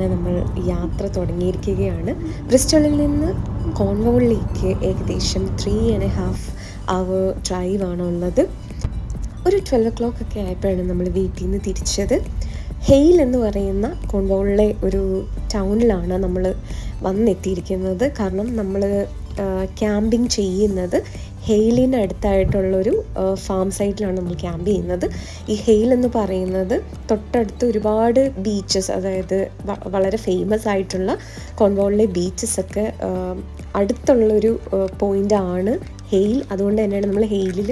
അങ്ങനെ നമ്മൾ യാത്ര തുടങ്ങിയിരിക്കുകയാണ്. ബ്രിസ്റ്റോളിൽ നിന്ന് കോൺവോളിലേക്ക് ഏകദേശം 3.5 അവർ ഡ്രൈവാണുള്ളത്. ഒരു 12 o'clock ആയപ്പോഴാണ് നമ്മൾ വീട്ടിൽ നിന്ന് തിരിച്ചത്. ഹെയിൽ എന്ന് പറയുന്ന കോൺവോളിലെ ഒരു ടൗണിലാണ് നമ്മൾ വന്നെത്തിയിരിക്കുന്നത്. കാരണം നമ്മൾ ക്യാമ്പിങ് ചെയ്യുന്നത് ഹെയിലിന് അടുത്തായിട്ടുള്ളൊരു ഫാം സൈറ്റിലാണ് നമ്മൾ ക്യാമ്പ് ചെയ്യുന്നത്. ഈ ഹെയിൽ എന്ന് പറയുന്നത് തൊട്ടടുത്ത് ഒരുപാട് ബീച്ചസ്, അതായത് വളരെ ഫേമസ് ആയിട്ടുള്ള കോൺവോളിലെ ബീച്ചസൊക്കെ അടുത്തുള്ളൊരു പോയിൻ്റാണ് ഹെയിൽ. അതുകൊണ്ട് തന്നെയാണ് നമ്മൾ ഹെയിലിൽ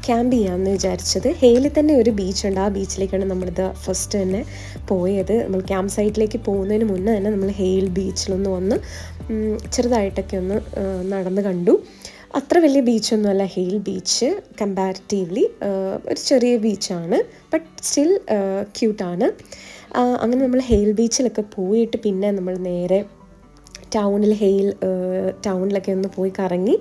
ക്യാമ്പ് ചെയ്യാമെന്ന് വിചാരിച്ചത്. ഹെയിലിൽ തന്നെ ഒരു ബീച്ചുണ്ട്, ആ ബീച്ചിലേക്കാണ് നമ്മളിത് ഫസ്റ്റ് തന്നെ പോയത്. നമ്മൾ ക്യാമ്പ് സൈറ്റിലേക്ക് പോകുന്നതിന് മുന്നേ തന്നെ നമ്മൾ ഹെയിൽ ബീച്ചിലൊന്ന് വന്ന് ചെറുതായിട്ടൊക്കെ ഒന്ന് നടന്ന് കണ്ടു. അത്ര വലിയ ബീച്ചൊന്നുമല്ല ഹെയിൽ ബീച്ച്, കമ്പാരിറ്റീവ്ലി ഒരു ചെറിയ ബീച്ചാണ്, ബട്ട് സ്റ്റിൽ ക്യൂട്ടാണ്. അങ്ങനെ നമ്മൾ ഹെയിൽ ബീച്ചിലൊക്കെ പോയിട്ട് പിന്നെ നമ്മൾ നേരെ ഹെയിൽ ടൗണിലൊക്കെ ഒന്ന് പോയി കറങ്ങി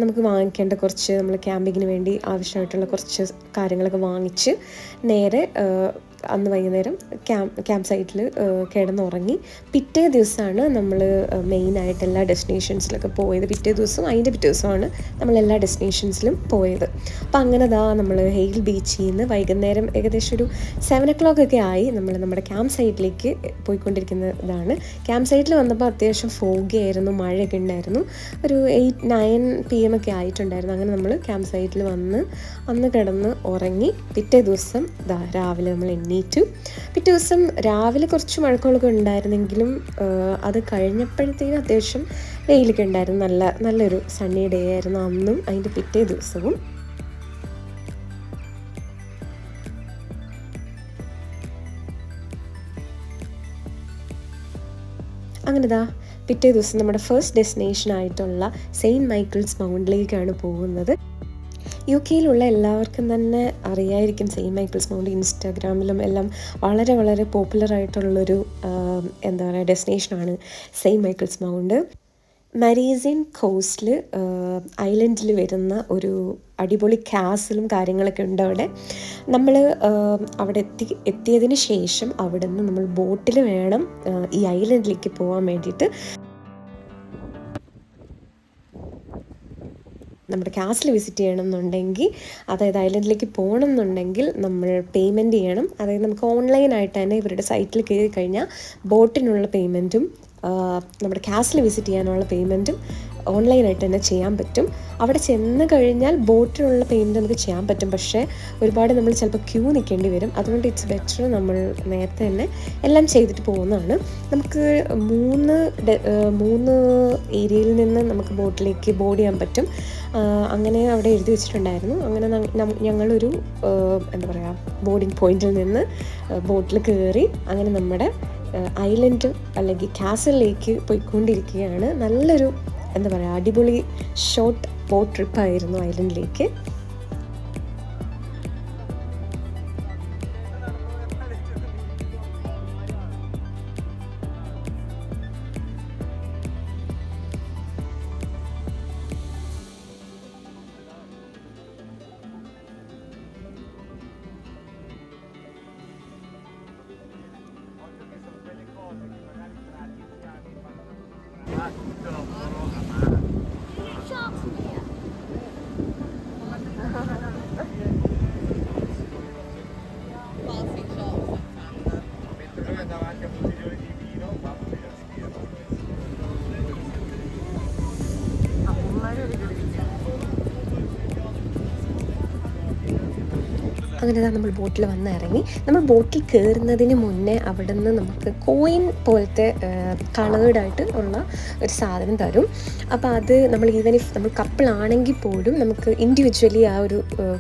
നമുക്ക് വാങ്ങിക്കേണ്ട കുറച്ച്, നമ്മൾ ക്യാമ്പിങ്ങിന് വേണ്ടി ആവശ്യമായിട്ടുള്ള കുറച്ച് കാര്യങ്ങളൊക്കെ വാങ്ങിച്ച് നേരെ അന്ന് വൈകുന്നേരം ക്യാമ്പ് സൈറ്റിൽ കിടന്നുറങ്ങി. പിറ്റേ ദിവസമാണ് നമ്മൾ മെയിനായിട്ട് എല്ലാ ഡെസ്റ്റിനേഷൻസിലൊക്കെ പോയത്. പിറ്റേ ദിവസമാണ് നമ്മളെല്ലാ ഡെസ്റ്റിനേഷൻസിലും പോയത്. അപ്പം അങ്ങനെ നമ്മൾ ഹെയിൽ ബീച്ചിൽ നിന്ന് വൈകുന്നേരം ഏകദേശം ഒരു 7 o'clock ആയി നമ്മൾ നമ്മുടെ ക്യാമ്പ് സൈറ്റിലേക്ക് പോയിക്കൊണ്ടിരിക്കുന്നതാണ്. ക്യാമ്പ് സൈറ്റിൽ വന്നപ്പോൾ അത്യാവശ്യം ഫോഗി ആയിരുന്നു, മഴയൊക്കെ ഉണ്ടായിരുന്നു. ഒരു 8-9 PM ആയിട്ടുണ്ടായിരുന്നു. അങ്ങനെ നമ്മൾ ക്യാമ്പ് സൈറ്റിൽ അന്ന് കിടന്ന് ഉറങ്ങി. പിറ്റേ ദിവസം രാവിലെ നമ്മൾ പിറ്റേ ദിവസം രാവിലെ കുറച്ച് മഴക്കോളൊക്കെ ഉണ്ടായിരുന്നെങ്കിലും അത് കഴിഞ്ഞപ്പോഴത്തേക്കും അത്യാവശ്യം വെയിലൊക്കെ ഉണ്ടായിരുന്നു. നല്ലൊരു സണ്ണി ഡേ ആയിരുന്നു അന്നും അതിൻ്റെ പിറ്റേ ദിവസവും. അങ്ങനെ പിറ്റേ ദിവസം നമ്മുടെ ഫസ്റ്റ് ഡെസ്റ്റിനേഷൻ ആയിട്ടുള്ള സെയിൻറ്റ് മൈക്കിൾസ് മൗണ്ടിലേക്കാണ് പോകുന്നത്. UK എല്ലാവർക്കും തന്നെ അറിയായിരിക്കും സെയിൻറ്റ് മൈക്കിൾസ് മൗണ്ട്. ഇൻസ്റ്റാഗ്രാമിലും എല്ലാം വളരെ വളരെ പോപ്പുലറായിട്ടുള്ളൊരു ഡെസ്റ്റിനേഷനാണ് സെയിൻറ്റ് മൈക്കിൾസ് മൗണ്ട്. മരീസിയൻ കോസ്റ്റിൽ ഐലൻഡിൽ വരുന്ന ഒരു അടിപൊളി കാസിലും കാര്യങ്ങളൊക്കെ ഉണ്ട് അവിടെ. നമ്മൾ അവിടെ എത്തിയതിന് ശേഷം അവിടെ നിന്ന് നമ്മൾ ബോട്ടിൽ വേണം ഈ ഐലൻഡിലേക്ക് പോകാൻ വേണ്ടിയിട്ട്. നമ്മുടെ കാസിൽ വിസിറ്റ് ചെയ്യണമെന്നുണ്ടെങ്കിൽ, അതായത് ഐലൻഡിലേക്ക് പോകണം എന്നുണ്ടെങ്കിൽ നമ്മൾ പേയ്മെൻറ്റ് ചെയ്യണം. അതായത് നമുക്ക് ഓൺലൈനായിട്ട് തന്നെ ഇവരുടെ സൈറ്റിൽ കയറി കഴിഞ്ഞാൽ ബോട്ടിനുള്ള പേയ്മെൻറ്റും നമ്മുടെ കാസിൽ വിസിറ്റ് ചെയ്യാനുള്ള പേയ്മെൻറ്റും ഓൺലൈനായിട്ട് തന്നെ ചെയ്യാൻ പറ്റും. അവിടെ ചെന്ന് കഴിഞ്ഞാൽ ബോട്ടിനുള്ള പേയ്മെൻറ്റ് നമുക്ക് ചെയ്യാൻ പറ്റും, പക്ഷേ ഒരുപാട് നമ്മൾ ചിലപ്പോൾ ക്യൂ നിൽക്കേണ്ടി വരും. അതുകൊണ്ട് ഇറ്റ്സ് ബെറ്റർ നമ്മൾ നേരത്തെ തന്നെ എല്ലാം ചെയ്തിട്ട് പോകുന്നതാണ്. നമുക്ക് 3 ഏരിയയിൽ നിന്ന് നമുക്ക് ബോട്ടിലേക്ക് ബോർഡ് ചെയ്യാൻ പറ്റും. അങ്ങനെ അവിടെ എഴുതി വെച്ചിട്ടുണ്ടായിരുന്നു. അങ്ങനെ ഞങ്ങളൊരു ബോർഡിംഗ് പോയിന്റിൽ നിന്ന് ബോട്ടിൽ കയറി അങ്ങനെ നമ്മുടെ ഐലൻഡ് അല്ലെങ്കിൽ കാസലിലേക്ക് പോയിക്കൊണ്ടിരിക്കുകയാണ്. നല്ലൊരു അടിപൊളി ഷോർട്ട് ബോട്ട് ട്രിപ്പായിരുന്നു ഐലൻഡിലേക്ക്. അങ്ങനെ നമ്മൾ ബോട്ടിൽ വന്നിറങ്ങി. നമ്മൾ ബോട്ടിൽ കയറുന്നതിന് മുന്നേ അവിടെ നിന്ന് നമുക്ക് കോയിൻ പോലത്തെ കളേർഡായിട്ട് ഉള്ള ഒരു സാധനം തരും. അപ്പോൾ അത് നമ്മൾ ഈവൻ ഇഫ് നമ്മൾ കപ്പിളാണെങ്കിൽ പോലും നമുക്ക് ഇൻഡിവിജ്വലി ആ ഒരു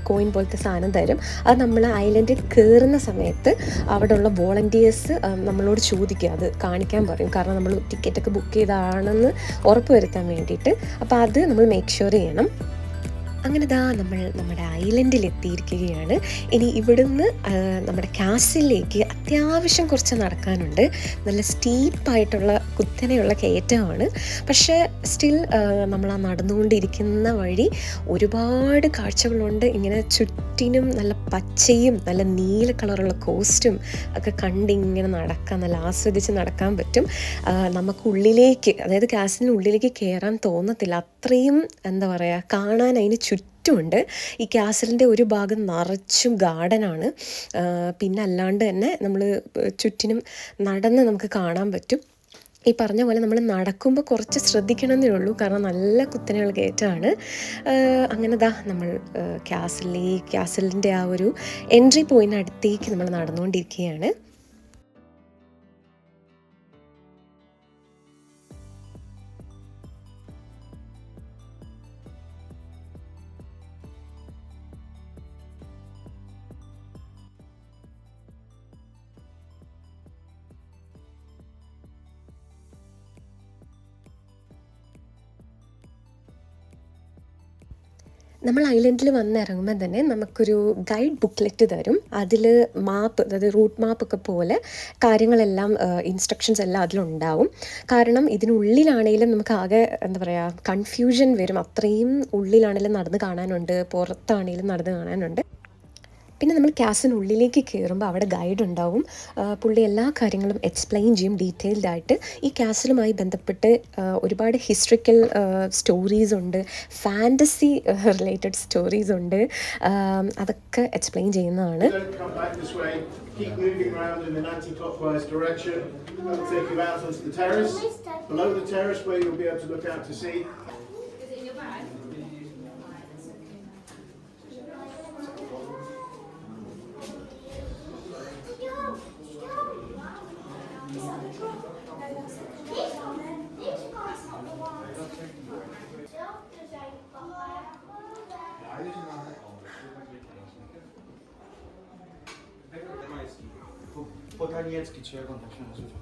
കോയിൻ പോലത്തെ സാധനം തരും. അത് നമ്മൾ ഐലൻഡിൽ കയറുന്ന സമയത്ത് അവിടെയുള്ള വോളണ്ടിയേഴ്സ് നമ്മളോട് ചോദിക്കുക, അത് കാണിക്കാൻ പറയും. കാരണം നമ്മൾ ടിക്കറ്റൊക്കെ ബുക്ക് ചെയ്തതാണെന്ന് ഉറപ്പ് വരുത്താൻ വേണ്ടിയിട്ട്. അപ്പോൾ അത് നമ്മൾ മേക്ക് ഷുവർ ചെയ്യണം. അങ്ങനെ ദാ നമ്മൾ നമ്മുടെ ഐലൻഡിൽ എത്തിയിരിക്കുകയാണ്. ഇനി ഇവിടുന്ന് നമ്മുടെ കാസിലേക്ക് അത്യാവശ്യം കുറച്ച് നടക്കാനുണ്ട്. നല്ല സ്റ്റീപ്പായിട്ടുള്ള കുത്തനെയുള്ള കയറ്റമാണ്. പക്ഷേ സ്റ്റിൽ നമ്മൾ ആ നടന്നുകൊണ്ടിരിക്കുന്ന വഴി ഒരുപാട് കാഴ്ചകളുണ്ട്. ഇങ്ങനെ ചുറ്റിനും നല്ല പച്ചയും നല്ല നീല കളറുള്ള കോസ്റ്റും ഒക്കെ കണ്ടിങ്ങനെ നടക്കാൻ, നല്ല ആസ്വദിച്ച് നടക്കാൻ പറ്റും. നമുക്കുള്ളിലേക്ക്, അതായത് കാസിലിനുള്ളിലേക്ക് കയറാൻ തോന്നത്തില്ല. അത്രയും എന്താ പറയുക, കാണാൻ അതിന് ചുറ്റുമുണ്ട്. ഈ കാസിലിൻ്റെ ഒരു ഭാഗം നിറച്ചും ഗാർഡനാണ്. പിന്നെ അല്ലാണ്ട് തന്നെ നമ്മൾ ചുറ്റിനും നടന്ന് നമുക്ക് കാണാൻ പറ്റും. ഈ പറഞ്ഞ പോലെ നമ്മൾ നടക്കുമ്പോൾ കുറച്ച് ശ്രദ്ധിക്കണമെന്നേ ഉള്ളൂ, കാരണം നല്ല കുത്തനെയുള്ള കയറ്റമാണ്. അങ്ങനെ ദാ നമ്മൾ കാസിലിൻ്റെ ആ ഒരു എൻട്രി പോയിൻ്റ് അടുത്തേക്ക് നമ്മൾ നടന്നുകൊണ്ടിരിക്കുകയാണ്. നമ്മൾ ഐലൻഡിൽ വന്നിറങ്ങുമ്പോൾ തന്നെ നമുക്കൊരു ഗൈഡ് ബുക്ക്ലെറ്റ് തരും. അതിൽ മാപ്പ്, അതായത് റൂട്ട് മാപ്പൊക്കെ പോലെ കാര്യങ്ങളെല്ലാം, ഇൻസ്ട്രക്ഷൻസ് എല്ലാം അതിലുണ്ടാവും. കാരണം ഇതിനുള്ളിലാണെങ്കിലും നമുക്ക് ആകെ എന്താ പറയുക, കൺഫ്യൂഷൻ വരും. അത്രയും ഉള്ളിലാണെങ്കിലും നടന്ന് കാണാനുണ്ട്, പുറത്താണെങ്കിലും നടന്ന് കാണാനുണ്ട്. പിന്നെ നമ്മൾ കാസിനുള്ളിലേക്ക് കയറുമ്പോൾ അവിടെ ഗൈഡ് ഉണ്ടാവും. പുള്ളി എല്ലാ കാര്യങ്ങളും എക്സ്പ്ലെയിൻ ചെയ്യും ഡീറ്റെയിൽഡ് ആയിട്ട്. ഈ കാസിലുമായി ബന്ധപ്പെട്ട് ഒരുപാട് ഹിസ്റ്ററിക്കൽ സ്റ്റോറീസ് ഉണ്ട്, ഫാൻറ്റസി റിലേറ്റഡ് സ്റ്റോറീസ് ഉണ്ട്. അതൊക്കെ എക്സ്പ്ലെയിൻ ചെയ്യുന്നതാണ്. Keep moving around in an anti-clockwise direction. That'll take you out onto the terrace. Below the terrace where you'll be able to look out to sea. Is it in your bag? Poda niemiecki, czy jak on tak się nazywa?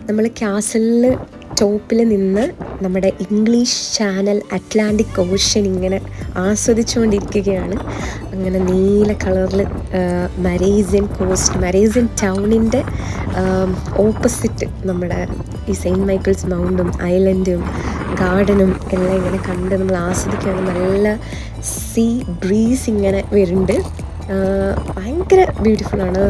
നമ്മൾ കാസലിൽ ടോപ്പിൽ നിന്ന് നമ്മുടെ English channel, Atlantic ocean ഇങ്ങനെ ആസ്വദിച്ചുകൊണ്ടിരിക്കുകയാണ്. അങ്ങനെ നീല കളറിൽ മരേസിയൻ cost, മരേസിയൻ ടൗണിൻ്റെ opposite നമ്മുടെ ഈ സെയിൻറ്റ് മൈക്കിൾസ് മൗണ്ടും ഐലൻഡും ഗാർഡനും എല്ലാം ഇങ്ങനെ കണ്ട് നമ്മൾ ആസ്വദിക്കുകയാണ്. നല്ല സീ ബ്രീസ് ഇങ്ങനെ വരുന്നുണ്ട്. ഭയങ്കര ബ്യൂട്ടിഫുള്ളാണ്.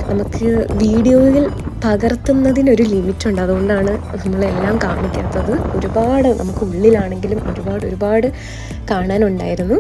നമുക്ക് വീഡിയോയിൽ പകർത്തുന്നതിനൊരു ലിമിറ്റുണ്ട്, അതുകൊണ്ടാണ് നമ്മളെല്ലാം കാണിക്കാത്തത്. ഒരുപാട് നമുക്ക് ഉള്ളിലാണെങ്കിലും ഒരുപാട് കാണാനുണ്ടായിരുന്നു.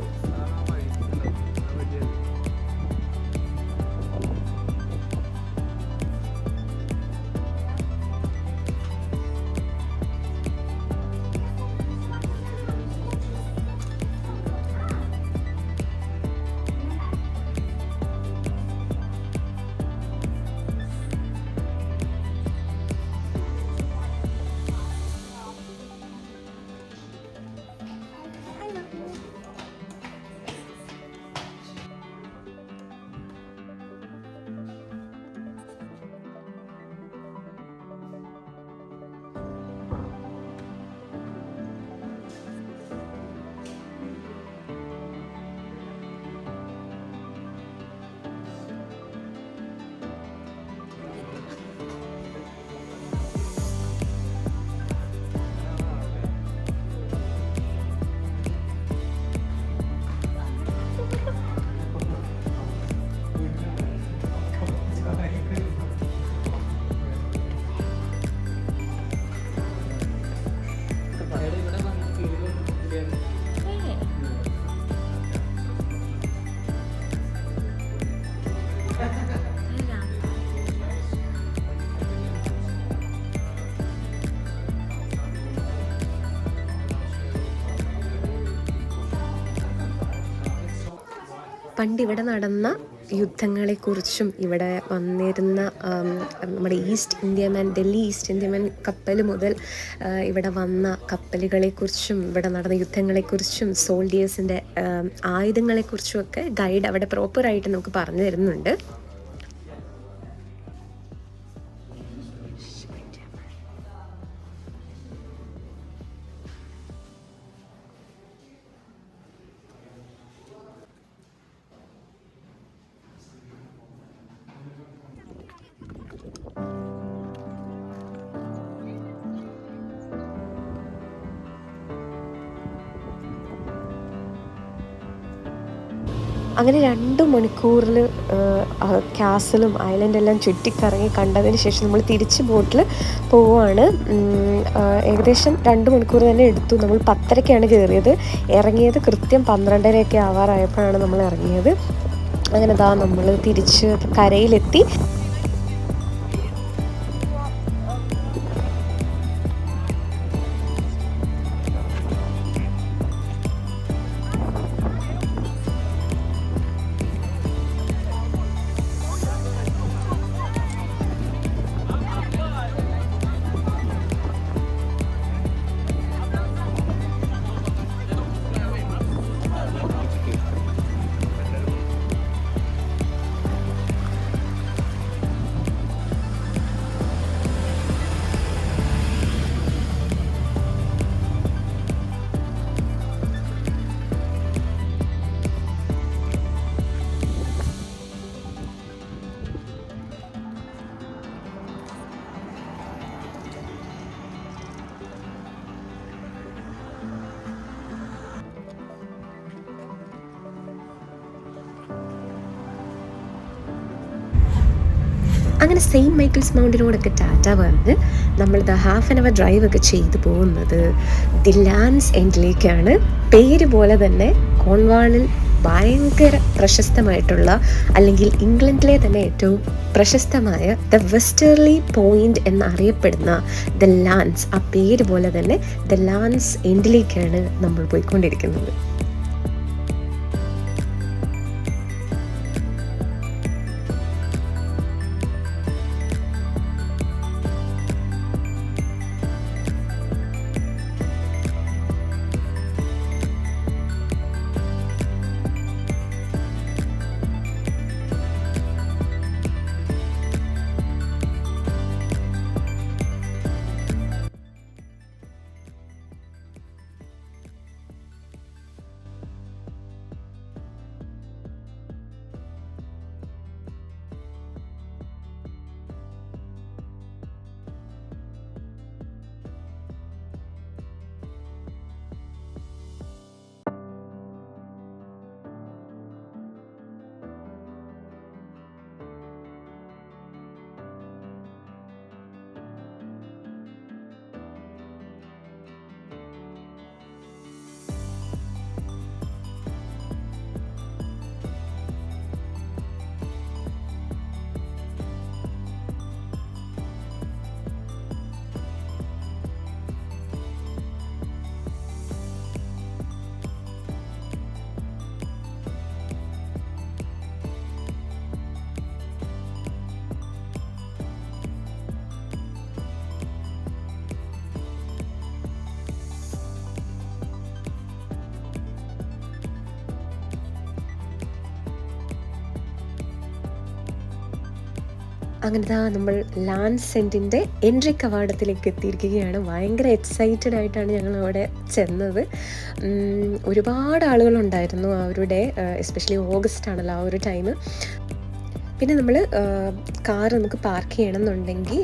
പണ്ട് ഇവിടെ നടന്ന യുദ്ധങ്ങളെക്കുറിച്ചും ഇവിടെ വന്നിരുന്ന നമ്മുടെ ഡൽഹി ഈസ്റ്റ് ഇന്ത്യ കപ്പൽ മുതൽ ഇവിടെ വന്ന കപ്പലുകളെക്കുറിച്ചും ഇവിടെ നടന്ന യുദ്ധങ്ങളെക്കുറിച്ചും സോൾഡിയേഴ്സിൻ്റെ ആയുധങ്ങളെക്കുറിച്ചും ഒക്കെ ഗൈഡ് അവിടെ പ്രോപ്പറായിട്ട് നമുക്ക് പറഞ്ഞു തരുന്നുണ്ട്. അങ്ങനെ 2 മണിക്കൂറിൽ കാസലും ഐലൻഡെല്ലാം ചുറ്റിക്കറങ്ങി കണ്ടതിന് ശേഷം നമ്മൾ തിരിച്ച് ബോട്ടിൽ പോവുകയാണ്. ഏകദേശം 2 മണിക്കൂർ തന്നെ എടുത്തു. നമ്മൾ 10:30-ക്കാണ് കയറിയത്. ഇറങ്ങിയത് കൃത്യം 12:30 ആവാറായപ്പോഴാണ് നമ്മൾ ഇറങ്ങിയത്. അങ്ങനെ നമ്മൾ തിരിച്ച് കരയിലെത്തി. അങ്ങനെ സെയിൻറ്റ് മൈക്കിൾസ് മൗണ്ടിനോടൊക്കെ ടാറ്റ പറഞ്ഞ് നമ്മളിത് ഹാഫ് ആൻ അവർ ഡ്രൈവൊക്കെ ചെയ്തു പോകുന്നത് ദി ലാൻഡ്സ് എൻഡിലേക്കാണ്. പേര് പോലെ തന്നെ കോൺവാളിൽ ഭയങ്കര പ്രശസ്തമായിട്ടുള്ള, അല്ലെങ്കിൽ ഇംഗ്ലണ്ടിലെ തന്നെ ഏറ്റവും പ്രശസ്തമായ ദ വെസ്റ്റേർലി പോയിന്റ് എന്നറിയപ്പെടുന്ന ദ ലാൻഡ്സ്, ആ പേര് പോലെ തന്നെ ദ ലാൻഡ്സ് എൻഡിലേക്കാണ് നമ്മൾ പോയിക്കൊണ്ടിരിക്കുന്നത്. അങ്ങനെ നമ്മൾ ലാൻഡ്സ് എൻഡിൻ്റെ എൻട്രി കവാടത്തിലേക്ക് എത്തിയിരിക്കുകയാണ്. ഭയങ്കര എക്സൈറ്റഡ് ആയിട്ടാണ് ഞങ്ങൾ അവിടെ ചെന്നത്. ഒരുപാട് ആളുകളുണ്ടായിരുന്നു. അവരുടെ എസ്പെഷ്യലി ഓഗസ്റ്റ് ആണല്ലോ ആ ഒരു ടൈം. പിന്നെ നമ്മൾ കാർ നമുക്ക് പാർക്ക് ചെയ്യണം എന്നുണ്ടെങ്കിൽ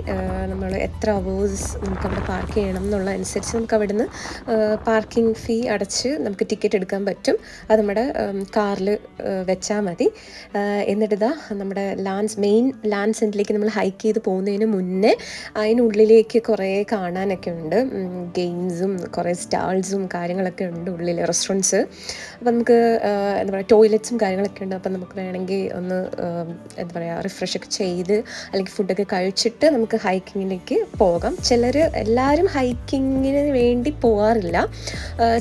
നമ്മൾ എത്ര അവേഴ്സ് നമുക്കവിടെ പാർക്ക് ചെയ്യണം എന്നുള്ള അനുസരിച്ച് നമുക്ക് അവിടെ നിന്ന് പാർക്കിംഗ് ഫീ അടച്ച് നമുക്ക് ടിക്കറ്റ് എടുക്കാൻ പറ്റും. അത് നമ്മുടെ കാറിൽ വെച്ചാൽ മതി. എന്നിട്ട് നമ്മുടെ മെയിൻ ലാൻഡ്സ് എൻഡിലേക്ക് നമ്മൾ ഹൈക്ക് ചെയ്ത് പോകുന്നതിന് മുന്നേ അതിനുള്ളിലേക്ക് കുറേ കാണാനൊക്കെ ഉണ്ട്. ഗെയിംസും കുറേ സ്റ്റാൾസും കാര്യങ്ങളൊക്കെ ഉണ്ട് ഉള്ളിൽ, റെസ്റ്റോറൻറ്റ്സ്. അപ്പം നമുക്ക് എന്താ പറയുക, ടോയ്ലറ്റ്സും കാര്യങ്ങളൊക്കെ ഉണ്ട്. അപ്പം നമുക്ക് വേണമെങ്കിൽ ഒന്ന് എന്താ പറയുക റിഫ്രഷൊക്കെ ചെയ്ത് അല്ലെങ്കിൽ ഫുഡൊക്കെ കഴിച്ചിട്ട് നമുക്ക് ഹൈക്കിങ്ങിലേക്ക് പോകാം. എല്ലാവരും ഹൈക്കിങ്ങിന് വേണ്ടി പോകാറില്ല.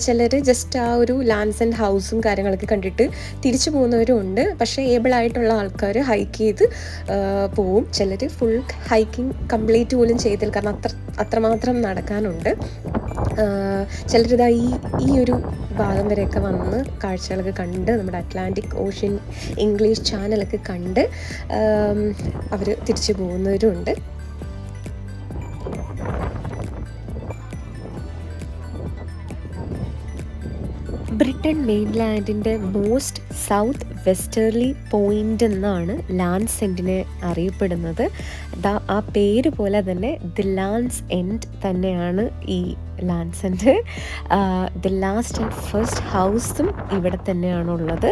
ചിലർ ജസ്റ്റ് ആ ഒരു ലാൻഡ്സ് ആൻഡ് ഹൗസും കാര്യങ്ങളൊക്കെ കണ്ടിട്ട് തിരിച്ചു പോകുന്നവരും ഉണ്ട്. പക്ഷേ ഏബിളായിട്ടുള്ള ആൾക്കാർ ഹൈക്ക് ചെയ്ത് പോവും. ചിലർ ഫുൾ ഹൈക്കിംഗ് കംപ്ലീറ്റ് പോലും ചെയ്തില്ല, കാരണം അത്രമാത്രം നടക്കാനുണ്ട്. ചിലരിതാ ഈ ഒരു ഭാഗം വരെയൊക്കെ വന്ന് കാഴ്ചകളൊക്കെ കണ്ട് നമ്മുടെ അറ്റ്ലാന്റിക് ഓഷ്യൻ ഇംഗ്ലീഷ് ചാനലൊക്കെ കണ്ട് അവർ തിരിച്ചു പോകുന്നവരും ഉണ്ട്. Britain മെയിൻലാൻഡിൻ്റെ most south westerly point എന്നാണ് ലാൻഡ്സ് എൻഡിനെ അറിയപ്പെടുന്നത്. ആ പേര് പോലെ തന്നെ ദി ലാൻഡ്സ് എൻഡ് തന്നെയാണ് ഈ Land's End. The last and first ഹൗസും ഇവിടെ തന്നെയാണുള്ളത്.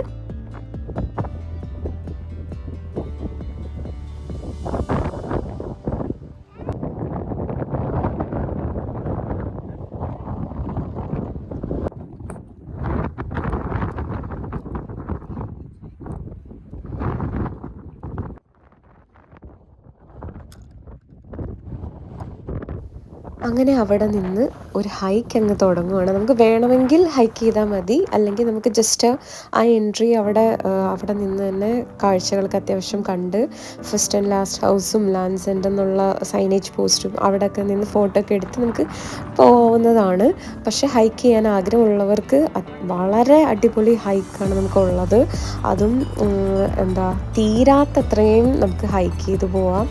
അങ്ങനെ അവിടെ നിന്ന് ഒരു ഹൈക്ക് അങ്ങ് തുടങ്ങുവാണ്. നമുക്ക് വേണമെങ്കിൽ ഹൈക്ക് ചെയ്താൽ മതി, അല്ലെങ്കിൽ നമുക്ക് ജസ്റ്റ് ആ എൻട്രി അവിടെ നിന്ന് തന്നെ കാഴ്ചകളൊക്കെ അത്യാവശ്യം കണ്ട് ഫസ്റ്റ് ആൻഡ് ലാസ്റ്റ് ഹൗസും ലാൻഡ്സ് എൻഡ് എന്നുള്ള സൈനേജ് പോസ്റ്റും അവിടെയൊക്കെ നിന്ന് ഫോട്ടോ ഒക്കെ എടുത്ത് നമുക്ക് പോകുന്നതാണ്. പക്ഷേ ഹൈക്ക് ചെയ്യാൻ ആഗ്രഹമുള്ളവർക്ക് വളരെ അടിപൊളി ഹൈക്കാണ് നമുക്കുള്ളത്. അതും തീരാത്തത്രയും നമുക്ക് ഹൈക്ക് ചെയ്ത് പോവാം.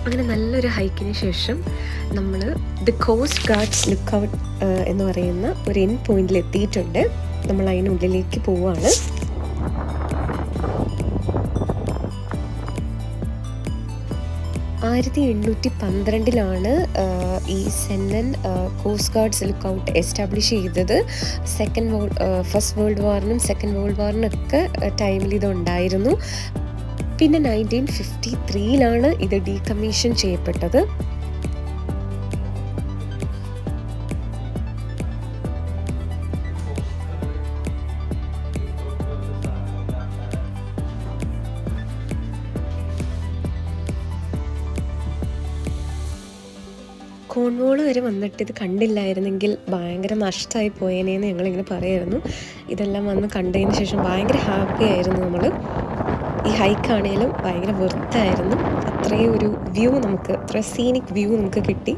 അങ്ങനെ നല്ലൊരു ഹൈക്കിന് ശേഷം നമ്മൾ ദി കോസ്റ്റ് ഗാർഡ്സ് ലുക്കൗട്ട് എന്ന് പറയുന്ന ഒരു എൻഡ് പോയിന്റിൽ എത്തിയിട്ടുണ്ട്. നമ്മൾ അതിനുള്ളിലേക്ക് പോവുകയാണ്. 1812 ഈ സെന്നൻ കോസ്റ്റ് ഗാർഡ്സ് ലുക്കൗട്ട് എസ്റ്റാബ്ലിഷ് ചെയ്തത്. ഫസ്റ്റ് വേൾഡ് വാറിനും സെക്കൻഡ് വേൾഡ് വാറിനൊക്കെ ടൈമിൽ ഇതുണ്ടായിരുന്നു. പിന്നെ 1953 ഇത് ഡീകമ്മീഷൻ ചെയ്യപ്പെട്ടത്. കോൺവോൾ വരെ വന്നിട്ട് ഇത് കണ്ടില്ലായിരുന്നെങ്കിൽ ഭയങ്കര നഷ്ടമായി പോയേനേന്ന് ഞങ്ങളിങ്ങനെ പറയായിരുന്നു. ഇതെല്ലാം വന്ന് കണ്ടതിന് ശേഷം ഭയങ്കര ഹാപ്പി ആയിരുന്നു നമ്മൾ. ഈ ഹൈക്കാണേലും ഭയങ്കര വെറുത്തായിരുന്നു. അത്രയും ഒരു വ്യൂ അത്ര സീനിക് വ്യൂ നമുക്ക് കിട്ടി.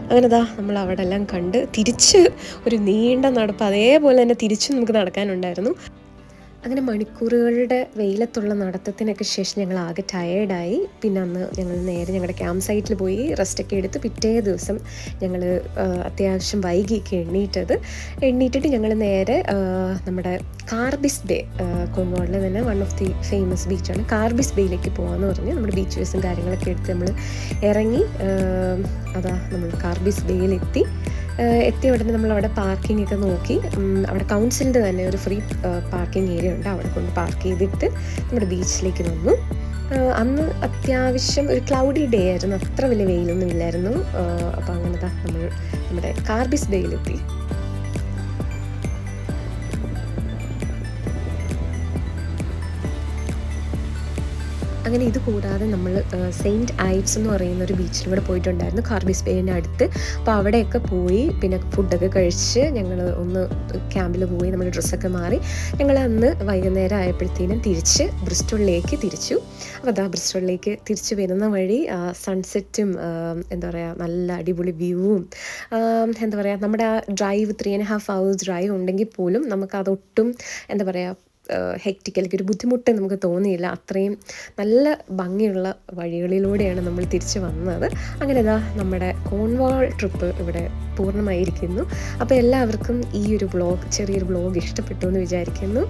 അങ്ങനെ നമ്മൾ അവിടെ എല്ലാം കണ്ട് തിരിച്ച് ഒരു നീണ്ട നടപ്പ് അതേപോലെ തന്നെ തിരിച്ചും നമുക്ക് നടക്കാനുണ്ടായിരുന്നു. അങ്ങനെ മണിക്കൂറുകളുടെ വെയിലത്തുള്ള നടത്തത്തിനൊക്കെ ശേഷം ഞങ്ങൾ ആകെ ടയേർഡായി. പിന്നെ അന്ന് ഞങ്ങൾ നേരെ ഞങ്ങളുടെ ക്യാമ്പ് സൈറ്റിൽ പോയി റെസ്റ്റൊക്കെ എടുത്ത് പിറ്റേ ദിവസം ഞങ്ങൾ അത്യാവശ്യം വൈകിയൊക്കെ എണ്ണീറ്റിട്ട് ഞങ്ങൾ നേരെ നമ്മുടെ കാർബിസ് ബേ, കോൺവോളിലെ തന്നെ വൺ ഓഫ് ദി ഫേമസ് ബീച്ചാണ് കാർബിസ് ബേയിലേക്ക് പോകാമെന്ന് പറഞ്ഞ് നമ്മുടെ ബീച്ച് വേസും കാര്യങ്ങളൊക്കെ എടുത്ത് നമ്മൾ ഇറങ്ങി. നമ്മൾ കാർബിസ് ബേയിലെത്തി. എത്തിയ ഉടനെ നമ്മളവിടെ പാർക്കിംഗ് ഒക്കെ നോക്കി. അവിടെ കൗൺസിലിൻ്റെ തന്നെ ഒരു ഫ്രീ പാർക്കിംഗ് ഏരിയ ഉണ്ട്. അവിടെ കൊണ്ട് പാർക്ക് ചെയ്തിട്ട് നമ്മുടെ ബീച്ചിലേക്ക് വന്നു. അന്ന് അത്യാവശ്യം ഒരു ക്ലൗഡി ഡേ ആയിരുന്നു, അത്ര വലിയ വെയിലൊന്നും ഇല്ലായിരുന്നു. അപ്പോൾ അങ്ങനെ നമ്മൾ നമ്മുടെ കാർബിസ് ബേയിലെത്തി. അങ്ങനെ ഇത് കൂടാതെ നമ്മൾ സെയിൻറ്റ് ഐവ്സ് എന്ന് പറയുന്ന ഒരു ബീച്ചിലൂടെ പോയിട്ടുണ്ടായിരുന്നു കാർബിസ് ബേയിൻ്റെ അടുത്ത്. അപ്പോൾ അവിടെയൊക്കെ പോയി പിന്നെ ഫുഡൊക്കെ കഴിച്ച് ഞങ്ങൾ ഒന്ന് ക്യാമ്പിൽ പോയി നമ്മുടെ ഡ്രസ്സൊക്കെ മാറി ഞങ്ങൾ അന്ന് വൈകുന്നേരം ആയപ്പോഴത്തേനും തിരിച്ച് ബ്രിസ്റ്റോളിലേക്ക് തിരിച്ചു. അപ്പോൾ ബ്രിസ്റ്റോളിലേക്ക് തിരിച്ചു വരുന്ന വഴി സൺസെറ്റും നല്ല അടിപൊളി വ്യൂവും നമ്മുടെ ആ ഡ്രൈവ് 3.5 hours ഡ്രൈവ് ഉണ്ടെങ്കിൽ പോലും നമുക്കതൊട്ടും ഹെക്റ്റിക് അല്ലെങ്കിൽ ഒരു ബുദ്ധിമുട്ട് നമുക്ക് തോന്നിയില്ല. അത്രയും നല്ല ഭംഗിയുള്ള വഴികളിലൂടെയാണ് നമ്മൾ തിരിച്ചു വന്നത്. അങ്ങനെ നമ്മുടെ കോൺവാൾ ട്രിപ്പ് ഇവിടെ പൂർണ്ണമായിരിക്കുന്നു. അപ്പോൾ എല്ലാവർക്കും ഈ ഒരു ചെറിയൊരു വ്ളോഗ് ഇഷ്ടപ്പെട്ടു എന്ന് വിചാരിക്കുന്നു.